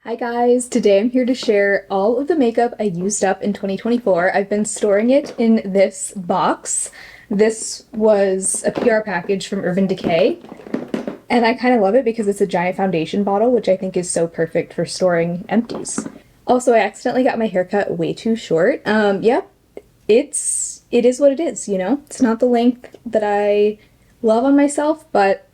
Hi guys, today I'm here to share all of the makeup I used up in 2024. I've been storing it in this box. This was a PR package from Urban Decay, and I kind of love it because it's a giant foundation bottle, which I think is so perfect for storing empties. Also, I accidentally got my hair cut way too short. Yeah, it is what it is, you know? It's not the length that I love on myself, but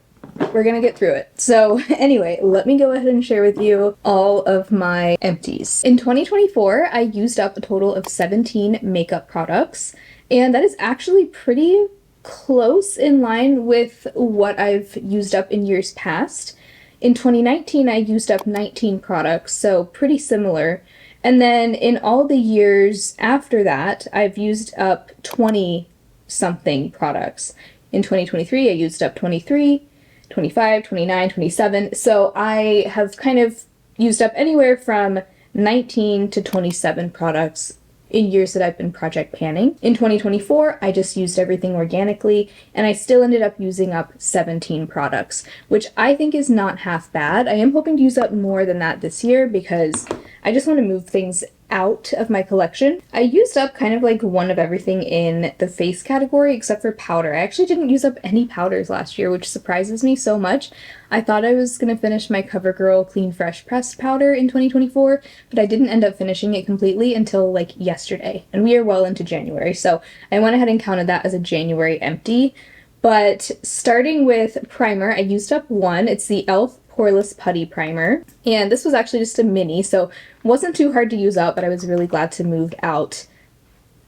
we're gonna get through it. So anyway, let me go ahead and share with you all of my empties. In 2024, I used up a total of 17 makeup products, and that is actually pretty close in line with what I've used up in years past. In 2019, I used up 19 products, so pretty similar. And then in all the years after that, I've used up 20 something products. In 2023, I used up 23. 25, 29, 27. So I have kind of used up anywhere from 19 to 27 products in years that I've been project panning. In 2024, I just used everything organically, and I still ended up using up 17 products, which I think is not half bad. I am hoping to use up more than that this year because I just want to move things out of my collection. I used up kind of like one of everything in the face category except for powder. I actually didn't use up any powders last year, which surprises me so much. I thought I was going to finish my CoverGirl Clean Fresh Pressed powder in 2024, but I didn't end up finishing it completely until like yesterday, and we are well into January, so I went ahead and counted that as a January empty. But starting with primer, I used up one. It's the e.l.f. Poreless Putty Primer, and this was actually just a mini, so wasn't too hard to use up, but I was really glad to move out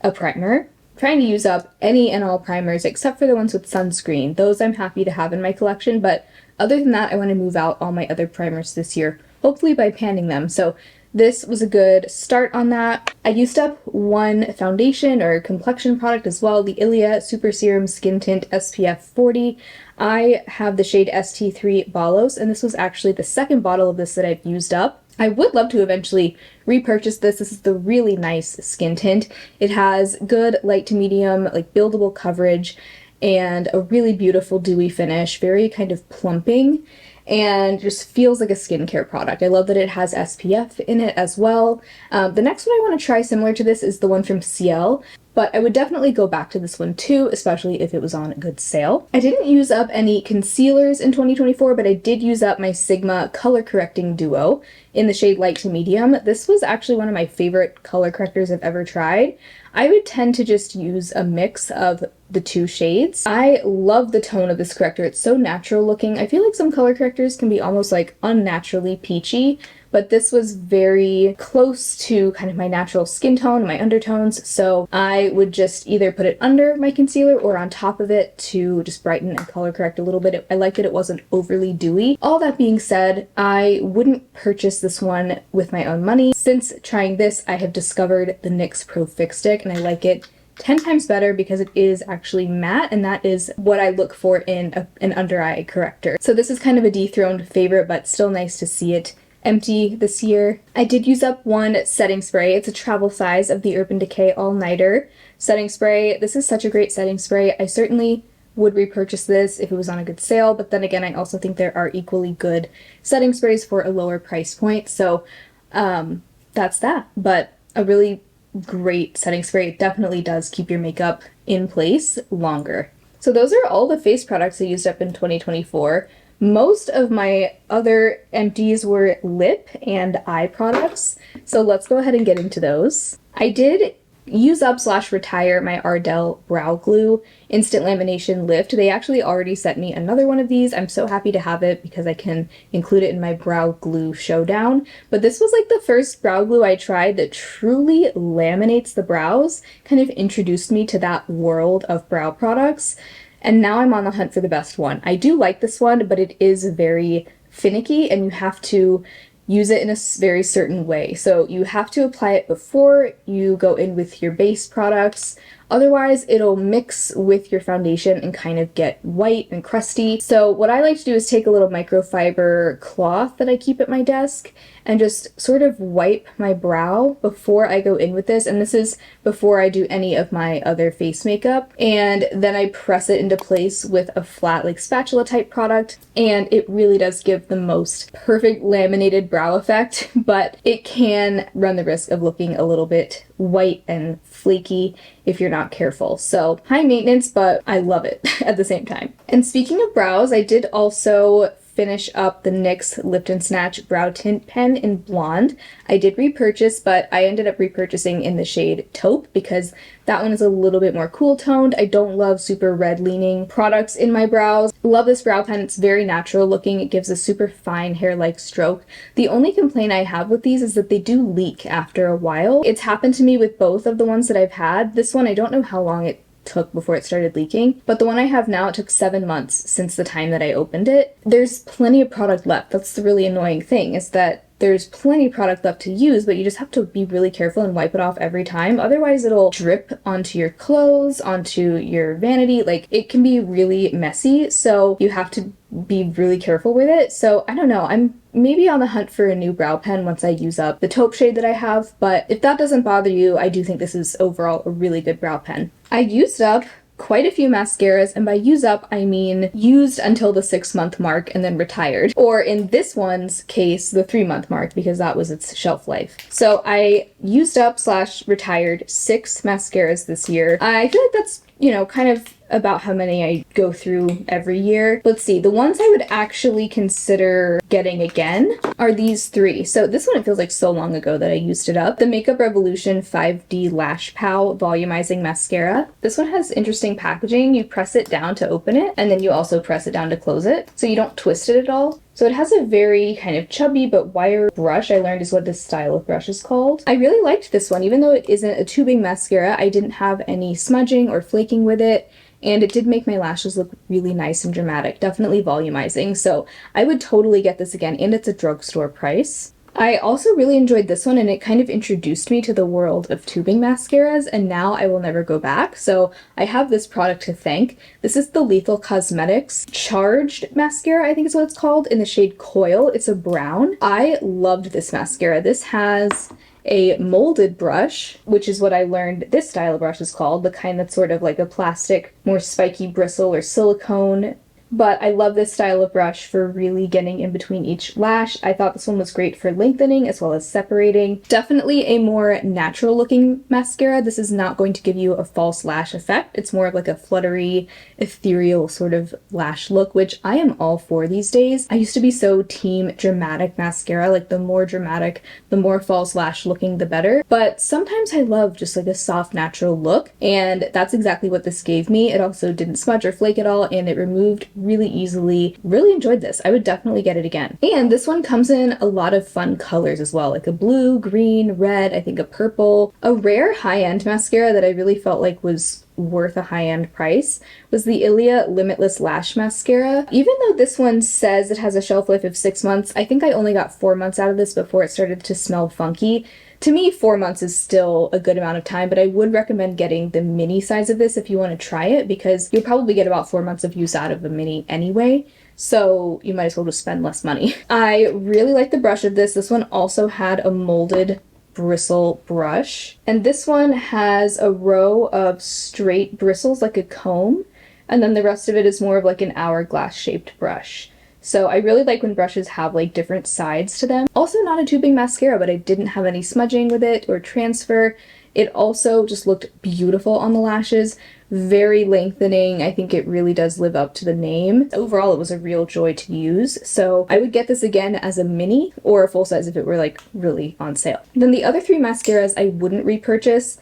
a primer. I'm trying to use up any and all primers except for the ones with sunscreen. Those I'm happy to have in my collection, but other than that, I want to move out all my other primers this year, hopefully by panning them. So this was a good start on that. I used up one foundation or complexion product as well, the Ilia Super Serum Skin Tint SPF 40. I have the shade ST3 Balos, and this was actually the second bottle of this that I've used up. I would love to eventually repurchase this. This is the really nice skin tint. It has good light to medium, like buildable coverage, and a really beautiful dewy finish, very kind of plumping, and just feels like a skincare product. I love that it has SPF in it as well. The next one I want to try similar to this is the one from Ciel, but I would definitely go back to this one too, especially if it was on a good sale. I didn't use up any concealers in 2024, but I did use up my Sigma Color Correcting Duo in the shade Light to Medium. This was actually one of my favorite color correctors I've ever tried. I would tend to just use a mix of the two shades. I love the tone of this corrector. It's so natural looking. I feel like some color correctors can be almost like unnaturally peachy, but this was very close to kind of my natural skin tone and my undertones, so I would just either put it under my concealer or on top of it to just brighten and color correct a little bit. I liked that it wasn't overly dewy. All that being said, I wouldn't purchase this one with my own money. Since trying this, I have discovered the NYX Pro Fix Stick, and I like it 10 times better because it is actually matte, and that is what I look for in an under eye corrector. So this is kind of a dethroned favorite, but still nice to see it empty this year. I did use up one setting spray. It's a travel size of the Urban Decay All Nighter setting spray. This is such a great setting spray. I certainly would repurchase this if it was on a good sale, but then again, I also think there are equally good setting sprays for a lower price point, so that's that. But a really great setting spray. It definitely does keep your makeup in place longer. So those are all the face products I used up in 2024. Most of my other empties were lip and eye products, so let's go ahead and get into those. I did use up / retire my Ardell Brow Glue Instant Lamination Lift. They actually already sent me another one of these. I'm so happy to have it because I can include it in my brow glue showdown. But this was like the first brow glue I tried that truly laminates the brows, kind of introduced me to that world of brow products. And now I'm on the hunt for the best one. I do like this one, but it is very finicky and you have to use it in a very certain way. So you have to apply it before you go in with your base products. Otherwise, it'll mix with your foundation and kind of get white and crusty. So what I like to do is take a little microfiber cloth that I keep at my desk, and just sort of wipe my brow before I go in with this. And this is before I do any of my other face makeup. And then I press it into place with a flat, like spatula type product. And it really does give the most perfect laminated brow effect, but it can run the risk of looking a little bit white and flaky if you're not careful. So high maintenance, but I love it at the same time. And speaking of brows, I did also finish up the NYX Lift and Snatch Brow Tint Pen in Blonde. I did repurchase, but I ended up repurchasing in the shade Taupe because that one is a little bit more cool toned. I don't love super red leaning products in my brows. Love this brow pen. It's very natural looking. It gives a super fine hair-like stroke. The only complaint I have with these is that they do leak after a while. It's happened to me with both of the ones that I've had. This one, I don't know how long it took before it started leaking, but the one I have now, it took 7 months since the time that I opened it. There's plenty of product left. That's the really annoying thing, is that there's plenty of product left to use, but you just have to be really careful and wipe it off every time. Otherwise it'll drip onto your clothes, onto your vanity. Like, it can be really messy, so you have to be really careful with it. So I don't know, I'm maybe on the hunt for a new brow pen once I use up the taupe shade that I have, but if that doesn't bother you, I do think this is overall a really good brow pen. I used up quite a few mascaras, and by use up, I mean used until the 6-month mark and then retired. Or in this one's case, the 3-month mark, because that was its shelf life. So I used up / retired 6 mascaras this year. I feel like that's, you know, kind of about how many I go through every year. Let's see, the ones I would actually consider getting again are these 3. So this one, it feels like so long ago that I used it up. The Makeup Revolution 5D Lash Pow Volumizing Mascara. This one has interesting packaging. You press it down to open it, and then you also press it down to close it, so you don't twist it at all. So it has a very kind of chubby but wire brush, I learned is what this style of brush is called. I really liked this one. Even though it isn't a tubing mascara, I didn't have any smudging or flaking with it. And it did make my lashes look really nice and dramatic, definitely volumizing. So I would totally get this again, and it's a drugstore price. I also really enjoyed this one, and it kind of introduced me to the world of tubing mascaras, and now I will never go back. So I have this product to thank. This is the Lethal Cosmetics Charged Mascara, I think is what it's called, in the shade Coil. It's a brown. I loved this mascara. This has a molded brush, which is what I learned this style of brush is called, the kind that's sort of like a plastic, more spiky bristle or silicone. But I love this style of brush for really getting in between each lash. I thought this one was great for lengthening as well as separating. Definitely a more natural looking mascara. This is not going to give you a false lash effect. It's more of like a fluttery, ethereal sort of lash look, which I am all for these days. I used to be so team dramatic mascara, like the more dramatic, the more false lash looking, the better. But sometimes I love just like a soft, natural look, and that's exactly what this gave me. It also didn't smudge or flake at all, and it removed really easily. Really enjoyed this. I would definitely get it again. And this one comes in a lot of fun colors as well, like a blue, green, red, I think a purple. A rare high-end mascara that I really felt like was worth a high-end price was the Ilia Limitless Lash Mascara. Even though this one says it has a shelf life of 6 months, I think I only got 4 months out of this before it started to smell funky. To me, 4 months is still a good amount of time, but I would recommend getting the mini size of this if you want to try it, because you'll probably get about 4 months of use out of a mini anyway, so you might as well just spend less money. I really like the brush of this. This one also had a molded bristle brush, and this one has a row of straight bristles like a comb, and then the rest of it is more of like an hourglass shaped brush. So I really like when brushes have like different sides to them. Also not a tubing mascara, but I didn't have any smudging with it or transfer. It also just looked beautiful on the lashes. Very lengthening. I think it really does live up to the name. Overall, it was a real joy to use. So I would get this again as a mini or a full size if it were like really on sale. Then the other 3 mascaras I wouldn't repurchase.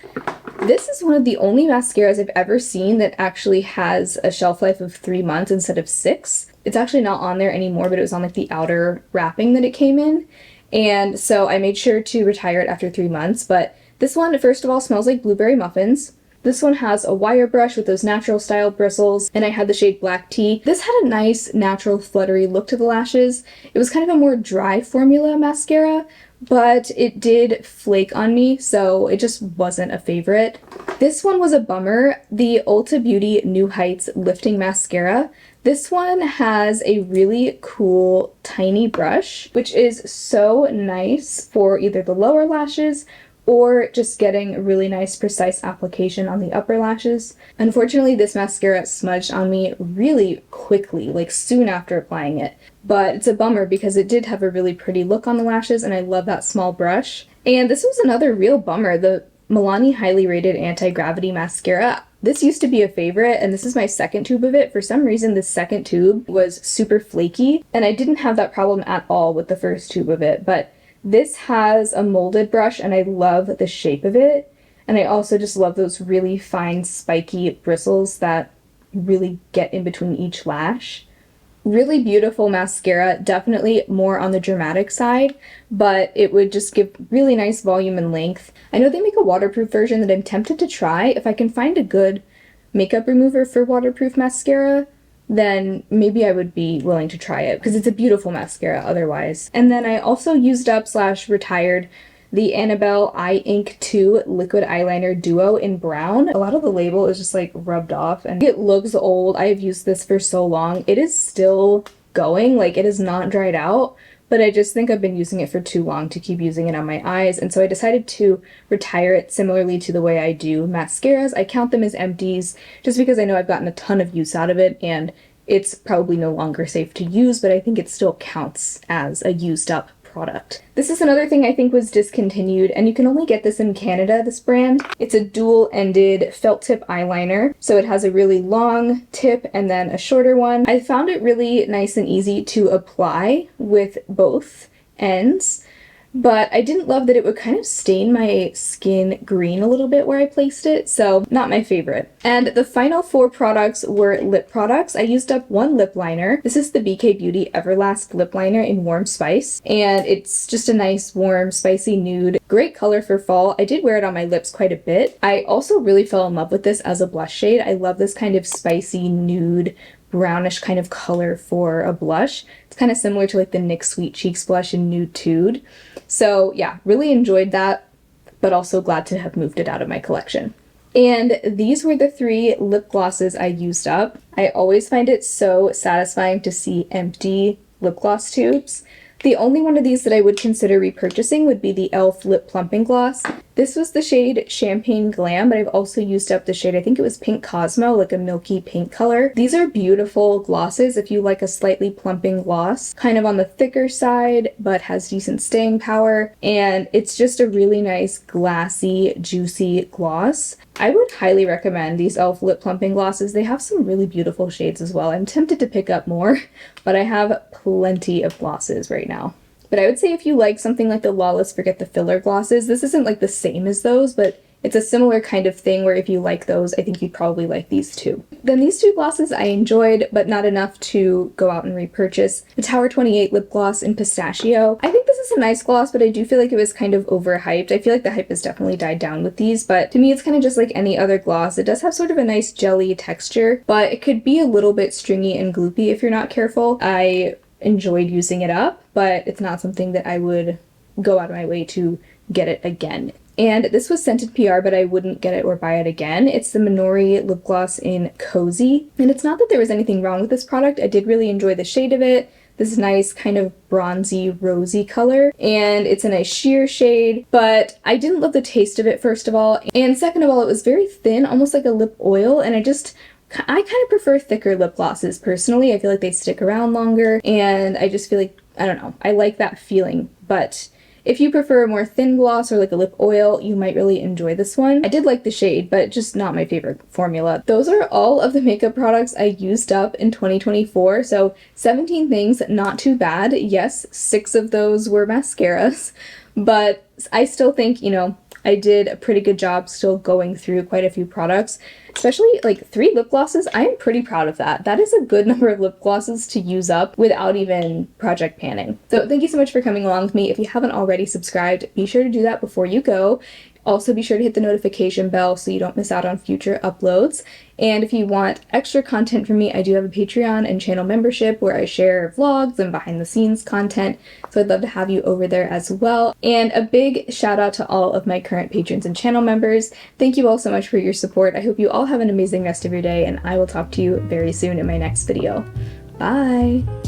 This is one of the only mascaras I've ever seen that actually has a shelf life of 3 months instead of 6. It's actually not on there anymore, but it was on like the outer wrapping that it came in. And so I made sure to retire it after 3 months. But this one, first of all, smells like blueberry muffins. This one has a wire brush with those natural style bristles, and I had the shade Black Tea. This had a nice, natural, fluttery look to the lashes. It was kind of a more dry formula mascara, but it did flake on me, so it just wasn't a favorite. This one was a bummer. The Ulta Beauty New Heights Lifting Mascara. This one has a really cool tiny brush, which is so nice for either the lower lashes or just getting a really nice precise application on the upper lashes. Unfortunately, this mascara smudged on me really quickly, like soon after applying it. But it's a bummer because it did have a really pretty look on the lashes and I love that small brush. And this was another real bummer, the Milani Highly Rated Anti-Gravity Mascara. This used to be a favorite, and this is my second tube of it. For some reason, this second tube was super flaky, and I didn't have that problem at all with the first tube of it, but this has a molded brush, and I love the shape of it, and I also just love those really fine, spiky bristles that really get in between each lash. Really beautiful mascara, definitely more on the dramatic side, but it would just give really nice volume and length. I know they make a waterproof version that I'm tempted to try. If I can find a good makeup remover for waterproof mascara, then maybe I would be willing to try it because it's a beautiful mascara otherwise. And then I also used up / retired the Anabelle Eye Ink 2 Liquid Eyeliner Duo in brown. A lot of the label is just like rubbed off and it looks old. I have used this for so long. It is still going, like it is not dried out, but I just think I've been using it for too long to keep using it on my eyes, and so I decided to retire it similarly to the way I do mascaras. I count them as empties just because I know I've gotten a ton of use out of it and it's probably no longer safe to use, but I think it still counts as a used up product. This is another thing I think was discontinued, and you can only get this in Canada, this brand. It's a dual-ended felt tip eyeliner, so it has a really long tip and then a shorter one. I found it really nice and easy to apply with both ends, but I didn't love that it would kind of stain my skin green a little bit where I placed it, so not my favorite. And the final 4 products were lip products. I used up one lip liner. This is the BK Beauty Everlast lip liner in Warm Spice, and it's just a nice, warm, spicy nude. Great color for fall. I did wear it on my lips quite a bit. I also really fell in love with this as a blush shade. I love this kind of spicy nude brownish kind of color for a blush. It's kind of similar to like the NYX Sweet Cheeks blush in Nude Tude. So yeah, really enjoyed that, but also glad to have moved it out of my collection. And these were the 3 lip glosses I used up. I always find it so satisfying to see empty lip gloss tubes. The only one of these that I would consider repurchasing would be the e.l.f. Lip Plumping Gloss. This was the shade Champagne Glam, but I've also used up the shade, I think it was Pink Cosmo, like a milky pink color. These are beautiful glosses if you like a slightly plumping gloss, kind of on the thicker side, but has decent staying power, and it's just a really nice, glassy, juicy gloss. I would highly recommend these e.l.f. Lip Plumping Glosses. They have some really beautiful shades as well. I'm tempted to pick up more, but I have plenty of glosses right now. But I would say if you like something like the Lawless Forget the Filler glosses, this isn't like the same as those, but it's a similar kind of thing where if you like those, I think you'd probably like these too. Then these 2 glosses I enjoyed, but not enough to go out and repurchase. The Tower 28 Lip Gloss in Pistachio. I think this is a nice gloss, but I do feel like it was kind of overhyped. I feel like the hype has definitely died down with these, but to me it's kind of just like any other gloss. It does have sort of a nice jelly texture, but it could be a little bit stringy and gloopy if you're not careful. I enjoyed using it up, but it's not something that I would go out of my way to get it again. And this was Scented PR, but I wouldn't get it or buy it again. It's the Minori Lip Gloss in Cozy. And it's not that there was anything wrong with this product. I did really enjoy the shade of it. This nice kind of bronzy, rosy color. And it's a nice sheer shade, but I didn't love the taste of it, first of all. And second of all, it was very thin, almost like a lip oil, and I kind of prefer thicker lip glosses personally. I feel like they stick around longer, and I just feel like, I don't know, I like that feeling. But if you prefer a more thin gloss or like a lip oil, you might really enjoy this one. I did like the shade, but just not my favorite formula. Those are all of the makeup products I used up in 2024. So 17 things, not too bad. Yes, 6 of those were mascaras, but I still think, you know, I did a pretty good job still going through quite a few products, especially like 3 lip glosses. I'm pretty proud of that. That is a good number of lip glosses to use up without even project panning. So thank you so much for coming along with me. If you haven't already subscribed, be sure to do that before you go. Also, be sure to hit the notification bell so you don't miss out on future uploads. And if you want extra content from me, I do have a Patreon and channel membership where I share vlogs and behind the scenes content. So I'd love to have you over there as well. And a big shout out to all of my current patrons and channel members. Thank you all so much for your support. I hope you all have an amazing rest of your day, and I will talk to you very soon in my next video. Bye!